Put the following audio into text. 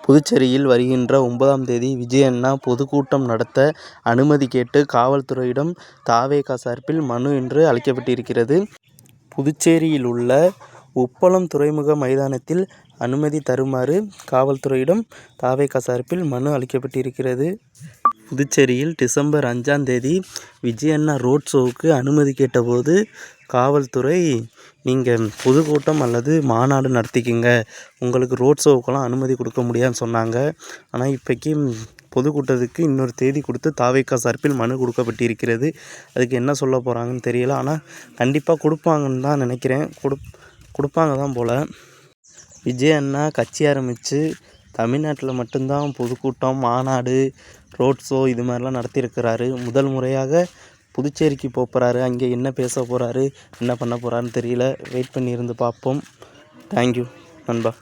புதுச்சேரியில் வருகின்ற 9ஆம் தேதி விஜயண்ணா பொதுக்கூட்டம் நடத்த அனுமதி கேட்டு காவல்துறையிடம் த.வெ.க. சார்பில் மனு இன்று அளிக்கப்பட்டிருக்கிறது. புதுச்சேரியில் உள்ள உப்பளம் துறைமுக மைதானத்தில் அனுமதி தருமாறு காவல்துறையிடம் த.வெ.க. சார்பில் மனு அளிக்கப்பட்டிருக்கிறது. புதுச்சேரியில் டிசம்பர் 5ஆம் தேதி விஜயண்ணா ரோட் ஷோவுக்கு அனுமதி கேட்டபோது காவல்துறை நீங்கள் பொதுக்கூட்டம் அல்லது மாநாடு நடத்திக்கிங்க, உங்களுக்கு ரோட் ஷோவுக்கெல்லாம் அனுமதி கொடுக்க முடியாதுன்னு சொன்னாங்க. ஆனால் இப்போக்கி பொதுக்கூட்டத்துக்கு இன்னொரு தேதி கொடுத்து த.வெ.க. சார்பில் மனு கொடுக்கப்பட்டிருக்கிறது. அதுக்கு என்ன சொல்ல போகிறாங்கன்னு தெரியல. ஆனால் கண்டிப்பாக கொடுப்பாங்கன்னு தான் நினைக்கிறேன். கொடுப்பாங்க தான் போல். விஜயண்ணா கட்சி ஆரம்பித்து தமிழ்நாட்டில் மட்டும்தான் பொதுக்கூட்டம், மாநாடு, ரோட் ஷோ இது மாதிரிலாம் நடத்தியிருக்கிறாரு. முதல் முறையாக புதுச்சேரிக்கு போகிறாரு. அங்கே என்ன பேச போகிறாரு, என்ன பண்ண போகிறாருன்னு தெரியல. வெயிட் பண்ணி இருந்து பார்ப்போம். தேங்க்யூ நண்பா.